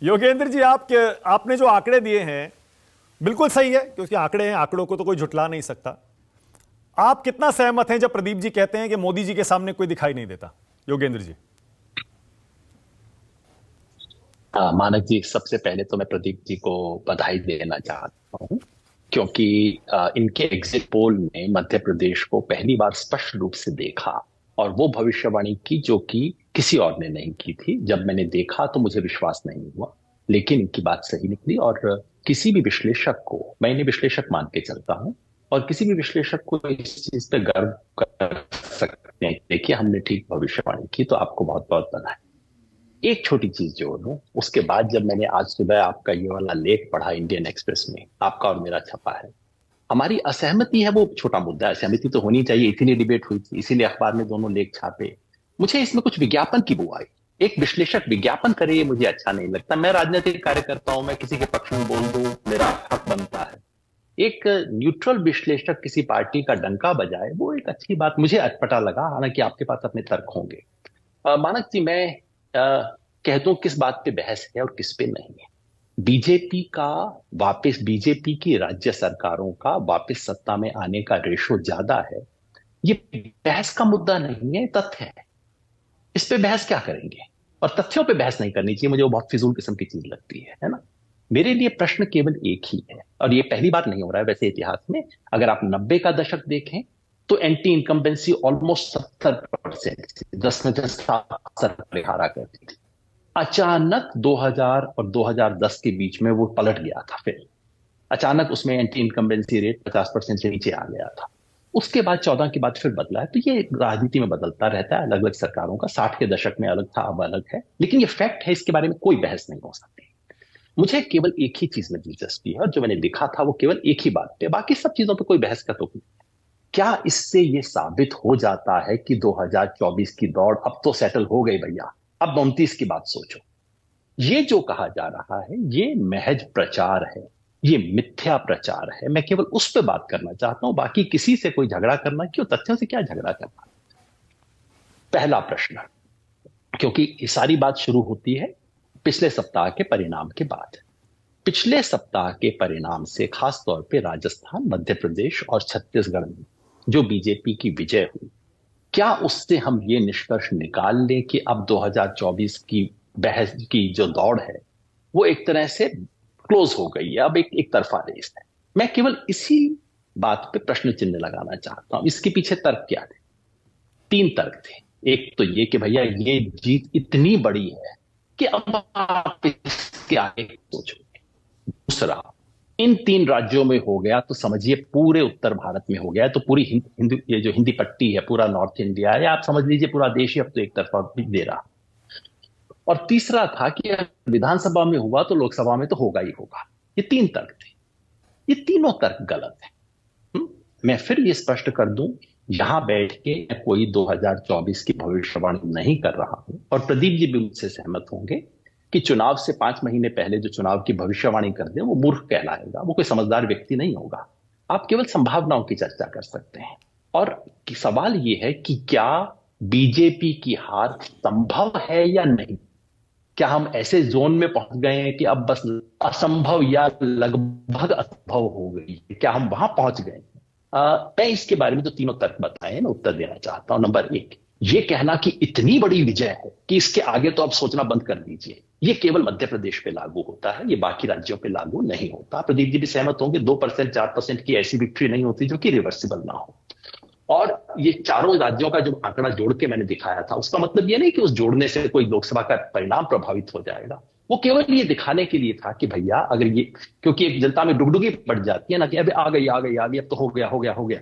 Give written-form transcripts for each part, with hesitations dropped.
योगेंद्र जी, आपने जो आंकड़े दिए हैं बिल्कुल सही है, क्योंकि आंकड़े हैं, आंकड़ों को तो कोई झुठला नहीं सकता। आप कितना सहमत हैं जब प्रदीप जी कहते हैं कि मोदी जी के सामने कोई दिखाई नहीं देता? योगेंद्र जी। मानक जी, सबसे पहले तो मैं प्रदीप जी को बधाई देना चाहता हूं, क्योंकि इनके एग्जिट पोल ने मध्य प्रदेश को पहली बार स्पष्ट रूप से देखा और वो भविष्यवाणी की जो कि किसी और ने नहीं की थी। जब मैंने देखा तो मुझे विश्वास नहीं हुआ, लेकिन इनकी बात सही निकली। और किसी भी विश्लेषक को, मैं इन्हें विश्लेषक मान के चलता हूं, और किसी भी विश्लेषक को इस चीज पे गर्व कर सकते हैं, देखिए हमने ठीक भविष्यवाणी की, तो आपको बहुत बहुत बधाई। एक छोटी चीज जोड़ लूं, उसके बाद जब मैंने आज सुबह आपका ये वाला लेख पढ़ा इंडियन एक्सप्रेस में, आपका और मेरा छपा है, हमारी असहमति है, वो छोटा मुद्दा है, सहमति तो होनी चाहिए, इसीलिए डिबेट हुई थी, इसीलिए अखबार में दोनों लेख छापे। मुझे इसमें कुछ विज्ञापन की बू आई। एक विश्लेषक विज्ञापन करे, ये मुझे अच्छा नहीं लगता। मैं राजनीतिक कार्यकर्ता हूं, मैं किसी के पक्ष में बोल दूं, मेरा हक बनता है। एक न्यूट्रल विश्लेषक किसी पार्टी का डंका बजाए, वो एक अच्छी बात मुझे अटपटा लगा, हालांकि आपके पास अपने तर्क होंगे। मानक जी, मैं कहता हूं किस बात पे बहस है और किस पे नहीं है। बीजेपी की राज्य सरकारों का वापस सत्ता में आने का रेशो ज्यादा है। ये बहस का मुद्दा नहीं है, तथ्य है। इस पे बहस क्या करेंगे? और तथ्यों पे बहस नहीं करनी चाहिए, मुझे वो बहुत फिजूल किस्म की चीज लगती है ना। मेरे लिए प्रश्न केवल एक ही है, और ये पहली बार नहीं हो रहा है वैसे इतिहास में। अगर आप 90 का दशक देखें तो एंटी इनकम्बेंसी ऑलमोस्ट 70%, 10 में 10 हारा करती थी। अचानक 2000 और 2010 के बीच में वो पलट गया था। फिर अचानक उसमें एंटी इनकम्बेंसी रेट 50% से नीचे आ गया था। उसके बाद 14 के बाद फिर बदला है। तो ये राजनीति में बदलता रहता है, अलग अलग सरकारों का। 60 के दशक में अलग था, अब अलग है, लेकिन ये फैक्ट है, इसके बारे में कोई बहस नहीं हो सकती। मुझे केवल एक ही चीज में दिलचस्पी है, और जो मैंने लिखा था वो केवल एक ही बात पे, बाकी सब चीजों पे कोई बहस का तो नहीं। क्या इससे ये साबित हो जाता है कि 2024 की दौड़ अब तो सेटल हो गई भैया, अब 29 की बात सोचो? ये जो कहा जा रहा है ये महज प्रचार है, ये मिथ्या प्रचार है। मैं केवल उस पर बात करना चाहता हूं, बाकी किसी से कोई झगड़ा करना क्यों, तथ्यों से क्या झगड़ा करना। पहला प्रश्न, क्योंकि ये सारी बात शुरू होती है पिछले सप्ताह के परिणाम के बाद। पिछले सप्ताह के परिणाम से, खास तौर पे राजस्थान, मध्य प्रदेश और छत्तीसगढ़ में जो बीजेपी की विजय हुई, क्या उससे हम ये निष्कर्ष निकाल लें कि अब 2024 की बहस की जो दौड़ है वो एक तरह से क्लोज हो गई है, अब एक तरफा रेस है? मैं केवल इसी बात पे प्रश्न चिन्ह लगाना चाहता हूं। इसके पीछे तर्क क्या थे? तीन तर्क थे। एक तो ये कि भैया ये जीत इतनी बड़ी है कि अब आप इसके आगे सोचो। दूसरा, इन तीन राज्यों में हो गया तो समझिए पूरे उत्तर भारत में हो गया, तो पूरी ये जो हिंदी पट्टी है, पूरा नॉर्थ इंडिया है, या आप समझ लीजिए पूरा देश ही अब तो एक तरफा दे रहा। और तीसरा था कि अगर विधानसभा में हुआ तो लोकसभा में तो होगा ही होगा। ये तीन तर्क थे। ये तीनों तर्क गलत है। मैं फिर ये स्पष्ट कर दूं, यहां बैठ के मैं कोई 2024 की भविष्यवाणी नहीं कर रहा हूं, और प्रदीप जी भी मुझसे सहमत होंगे कि चुनाव से 5 महीने पहले जो चुनाव की भविष्यवाणी कर दे वो मूर्ख कहलाएगा, वो कोई समझदार व्यक्ति नहीं होगा। आप केवल संभावनाओं की चर्चा कर सकते हैं। और सवाल ये है कि क्या बीजेपी की हार संभव है या नहीं? क्या हम ऐसे जोन में पहुंच गए हैं कि अब बस असंभव या लगभग असंभव हो गई है? क्या हम वहां पहुंच गए? मैं इसके बारे में जो तीनों तर्क बताए मैं उत्तर देना चाहता हूं। नंबर एक, ये कहना कि इतनी बड़ी विजय है कि इसके आगे तो अब सोचना बंद कर दीजिए, ये केवल मध्य प्रदेश पे लागू होता है, ये बाकी राज्यों पे लागू नहीं होता। प्रदीप जी भी सहमत होंगे, 2% 4% की ऐसी विक्ट्री नहीं होती जो कि रिवर्सिबल ना हो। और ये चारों राज्यों का जो आंकड़ा जोड़ के मैंने दिखाया था, उसका मतलब ये नहीं कि उस जोड़ने से कोई लोकसभा का परिणाम प्रभावित हो जाएगा। वो केवल ये दिखाने के लिए था कि भैया अगर ये, क्योंकि एक जनता में डुगडुगी बढ़ जाती है ना कि अभी आ गई आ गई आ गई, अब तो हो गया हो गया हो गया,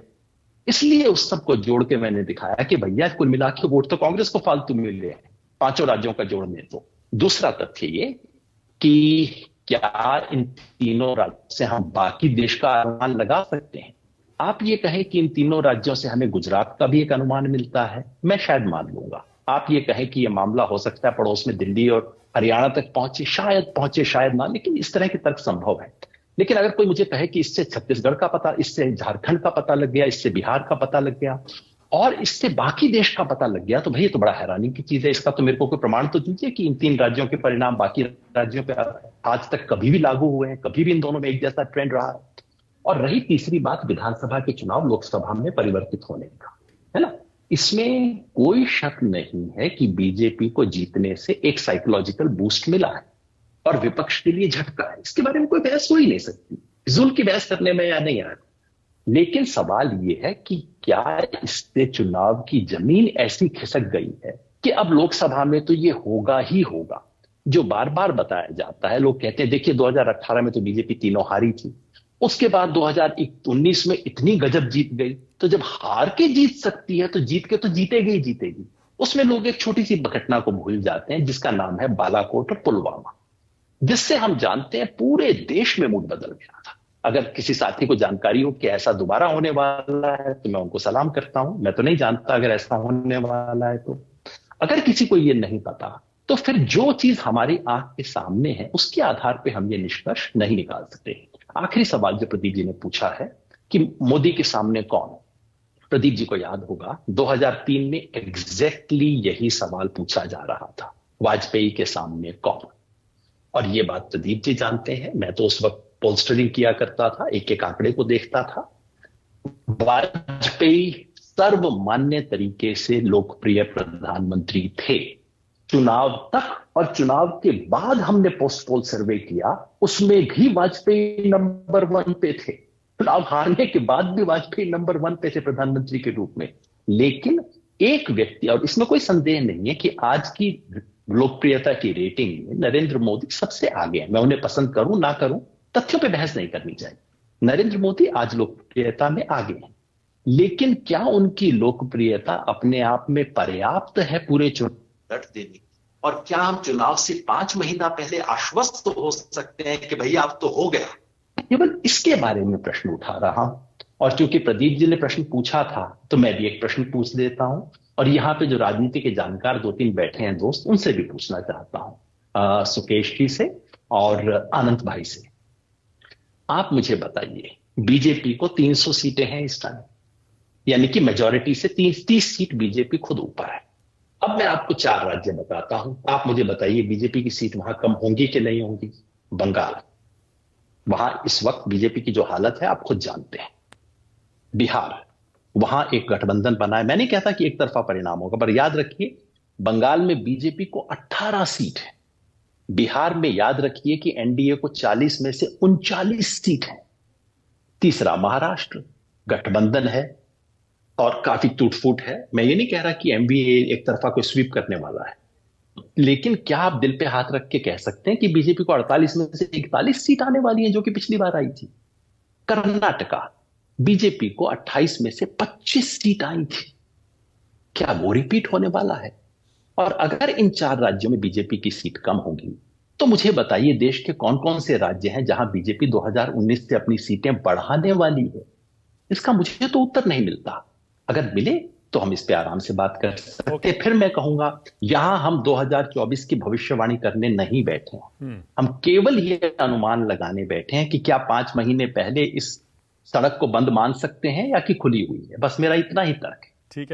इसलिए उस सबको जोड़ के मैंने दिखाया कि भैया कुल मिला के वोट तो कांग्रेस को फालतू मिल रहे हैं, पांचों राज्यों का जोड़ने। तो दूसरा तथ्य ये कि क्या इन तीनों राज्यों से हम बाकी देश का अनुमान लगा सकते हैं? आप ये कहें कि इन तीनों राज्यों से हमें गुजरात का भी एक अनुमान मिलता है, मैं शायद मान लूंगा। आप ये कहें कि ये मामला हो सकता है पड़ोस में दिल्ली और हरियाणा तक पहुंचे शायद ना, लेकिन इस तरह के तर्क संभव है। लेकिन अगर कोई मुझे कहे कि इससे छत्तीसगढ़ का पता, इससे झारखंड का पता लग गया, इससे बिहार का पता लग गया, और इससे बाकी देश का पता लग गया, तो भाई ये तो बड़ा हैरानी की चीज है। इसका तो मेरे को कोई प्रमाण तो दीजिए कि इन 3 राज्यों के परिणाम बाकी राज्यों पे आज तक कभी भी लागू हुए हैं, कभी भी इन दोनों में एक जैसा ट्रेंड रहा है। और रही तीसरी बात विधानसभा के चुनाव लोकसभा में परिवर्तित होने का, है ना, इसमें कोई शक नहीं है कि बीजेपी को जीतने से एक साइकोलॉजिकल बूस्ट मिला है और विपक्ष के लिए झटका है। इसके बारे में कोई बहस हो ही नहीं सकती, फिजूल की बहस करने में या नहीं आ रहा। लेकिन सवाल यह है कि क्या इससे चुनाव की जमीन ऐसी खिसक गई है कि अब लोकसभा में तो ये होगा ही होगा, जो बार बार बताया जाता है। लोग कहते हैं देखिए 2018 में तो बीजेपी तीनों हारी थी, उसके बाद 2019 में इतनी गजब जीत गई, तो जब हार के जीत सकती है तो जीत के तो जीतेगी ही जीतेगी। उसमें लोग एक छोटी सी घटना को भूल जाते हैं जिसका नाम है बालाकोट और पुलवामा, जिससे हम जानते हैं पूरे देश में मूड बदल गया था। अगर किसी साथी को जानकारी हो कि ऐसा दोबारा होने वाला है तो मैं उनको सलाम करता हूं। मैं तो नहीं जानता अगर ऐसा होने वाला है तो। अगर किसी को यह नहीं पता तो फिर जो चीज हमारी आंख के सामने है उसके आधार पर हम ये निष्कर्ष नहीं निकाल सकते। आखिरी सवाल जो प्रदीप जी ने पूछा है कि मोदी के सामने कौन, प्रदीप जी को याद होगा 2003 में एग्जैक्टली यही सवाल पूछा जा रहा था, वाजपेयी के सामने कौन। और ये बात प्रदीप जी जानते हैं, मैं तो उस वक्त पोलस्टरिंग किया करता था, एक एक आंकड़े को देखता था। वाजपेयी सर्वमान्य तरीके से लोकप्रिय प्रधानमंत्री थे चुनाव तक, और चुनाव के बाद हमने पोस्ट पोल सर्वे किया, उसमें भी वाजपेयी नंबर 1 पे थे। चुनाव हारने के बाद भी वाजपेयी नंबर 1 पे थे प्रधानमंत्री के रूप में। लेकिन एक व्यक्ति, और इसमें कोई संदेह नहीं है कि आज की लोकप्रियता की रेटिंग में नरेंद्र मोदी सबसे आगे है। मैं उन्हें पसंद करूं ना करूं, तथ्यों पे बहस नहीं करनी चाहिए। नरेंद्र मोदी आज लोकप्रियता में आगे हैं, लेकिन क्या उनकी लोकप्रियता अपने आप में पर्याप्त है पूरे चुनाव लड़ देने की? और क्या हम चुनाव से 5 महीना पहले आश्वस्त हो सकते हैं कि भैया अब तो हो गया? केवल इसके बारे में प्रश्न उठा रहा हूं। और क्योंकि प्रदीप जी ने प्रश्न पूछा था तो मैं भी एक प्रश्न पूछ देता हूं, और यहां पे जो राजनीति के जानकार 2-3 बैठे हैं दोस्त, उनसे भी पूछना चाहता हूं, सुकेश जी से और आनंद भाई से। आप मुझे बताइए, बीजेपी को 300 सीटें हैं इस टाइम, यानी कि मेजॉरिटी से 30 सीट बीजेपी खुद ऊपर है। अब मैं आपको 4 राज्य बताता हूं, आप मुझे बताइए बीजेपी की सीट वहां कम होंगी कि नहीं होंगी। बंगाल, वहां इस वक्त बीजेपी की जो हालत है आप खुद जानते हैं। बिहार, वहां एक गठबंधन बना है। मैं नहीं कहता कि एक तरफा परिणाम होगा, पर याद रखिए बंगाल में बीजेपी को 18 सीट है। बिहार में याद रखिए कि एनडीए को 40 में से 39 सीट है। तीसरा महाराष्ट्र, गठबंधन है और काफी टूट-फूट है। मैं ये नहीं कह रहा कि एमवीए एक तरफा को स्वीप करने वाला है, लेकिन क्या आप दिल पे हाथ रख के कह सकते हैं कि बीजेपी को 48 में से 41 सीट आने वाली है जो कि पिछली बार आई थी? कर्नाटका, बीजेपी को 28 में से 25 सीट आई थी। क्या वो रिपीट होने वाला है? और अगर इन 4 राज्यों में बीजेपी की सीट कम होगी तो मुझे बताइए देश के कौन कौन से राज्य हैं जहां बीजेपी 2019 से अपनी सीटें बढ़ाने वाली है? इसका मुझे तो उत्तर नहीं मिलता। अगर मिले तो हम इस पे आराम से बात कर सकते हैं। फिर मैं कहूंगा यहां हम 2024 की भविष्यवाणी करने नहीं बैठे हैं, हम केवल ये अनुमान लगाने बैठे हैं कि क्या 5 महीने पहले इस सड़क को बंद मान सकते हैं या कि खुली हुई है। बस मेरा इतना ही तर्क है।